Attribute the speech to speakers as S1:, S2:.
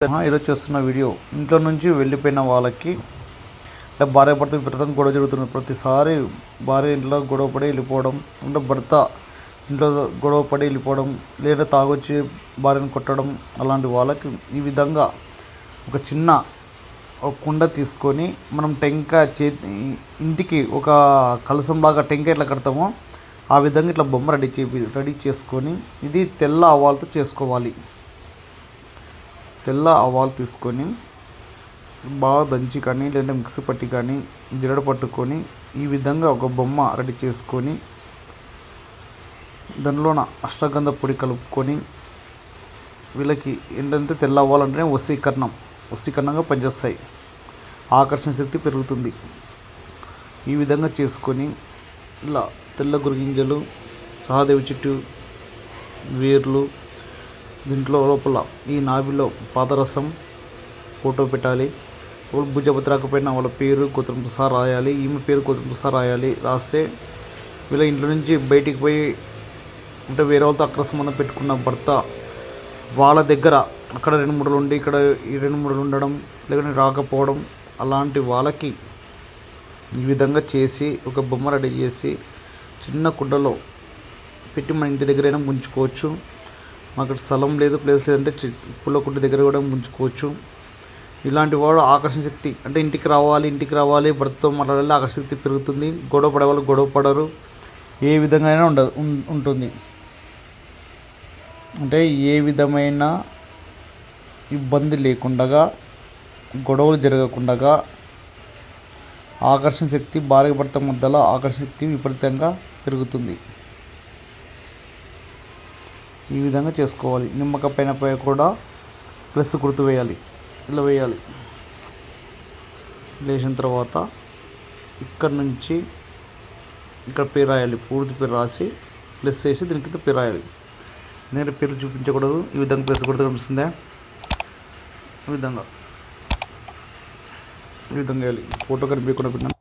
S1: ఈరోజు చేస్తున్న వీడియో ఇంట్లో నుంచి వెళ్ళిపోయిన వాళ్ళకి అంటే భార్య భర్త విపరీతంగా గొడవ జరుగుతుంది. ప్రతిసారి భార్య ఇంట్లో గొడవ పడి వెళ్ళిపోవడం, అంటే భర్త ఇంట్లో గొడవ పడి వెళ్ళిపోవడం, లేదా తాగొచ్చి భార్యను కొట్టడం, అలాంటి వాళ్ళకి ఈ విధంగా ఒక చిన్న కుండ తీసుకొని మనం టెంకాయ ఇంటికి ఒక కలసంలాగా టెంకాయ ఎట్లా కడతామో ఆ విధంగా ఇట్లా బొమ్మ రెడీ చేసుకొని ఇది తెల్ల ఆవాలతో చేసుకోవాలి. తెల్ల ఆవాలు తీసుకొని బాగా దంచి కానీ లేదంటే మిక్సీ పట్టి కానీ జిరడ పట్టుకొని ఈ విధంగా ఒక బొమ్మ రెడీ చేసుకొని దానిలోన అష్టగంధ పొడి కలుపుకొని వీళ్ళకి ఏంటంటే తెల్ల ఆవాలంటేనే వశీకరణంగా పనిచేస్తాయి, ఆకర్షణ శక్తి పెరుగుతుంది. ఈ విధంగా చేసుకొని ఇలా తెల్ల గురిగింజలు, సహదేవి చెట్టు వేర్లు, దీంట్లో లోపల ఈ నాభిలో పాదరసం ఫోటో పెట్టాలి. భుజపతి రాకపోయినా వాళ్ళ పేరు గోత్రంతో సహా రాయాలి, ఈమె పేరు గోత్రంతో సహా రాయాలి. రాస్తే వీళ్ళ ఇంట్లో నుంచి బయటికి పోయి అంటే వేరే వాళ్ళతో అక్రమ సంబంధం పెట్టుకున్న భర్త వాళ్ళ దగ్గర అక్కడ 2-3 రోజులు ఉండి ఇక్కడ 2-3 రోజులు ఉండడం, లేకపోతే రాకపోవడం, అలాంటి వాళ్ళకి ఈ విధంగా చేసి ఒక బొమ్మ రెడీ చేసి చిన్న కుండలో పెట్టి మన ఇంటి దగ్గరైనా ఉంచుకోవచ్చు. మాకు స్థలం లేదు, ప్లేస్ లేదంటే పుల్ల కుండ దగ్గర కూడా ఉంచుకోవచ్చు. ఇలాంటి వాడు ఆకర్షణ శక్తి అంటే ఇంటికి రావాలి భర్తతో మాట్లాడాలి, ఆకర్షణ శక్తి పెరుగుతుంది. గొడవ పడే వాళ్ళు గొడవ పడరు, ఏ విధంగా అయినా ఉంటుంది. అంటే ఏ విధమైన ఇబ్బంది లేకుండా, గొడవలు జరగకుండా ఆకర్షణ శక్తి భార్య భర్త మధ్యలో ఆకర్షణ శక్తి విపరీతంగా పెరుగుతుంది. ఈ విధంగా చేసుకోవాలి. నిమ్మకాయ పైన కూడా ప్లస్ గుర్తు వేయాలి, ఇలా వేయాలి. వేసిన తర్వాత ఇక్కడ నుంచి ఇక్కడ పేరు రాయాలి, పూర్తి పేరు రాసి ప్లస్ వేసి దీని కింద పేరు రాయాలి. ఎందుకంటే పేరు చూపించకూడదు. ఈ విధంగా ప్లస్ గుర్తు కనిపిస్తుందా, ఈ విధంగా వేయాలి. ఫోటో కనిపించకుండా పెట్టినా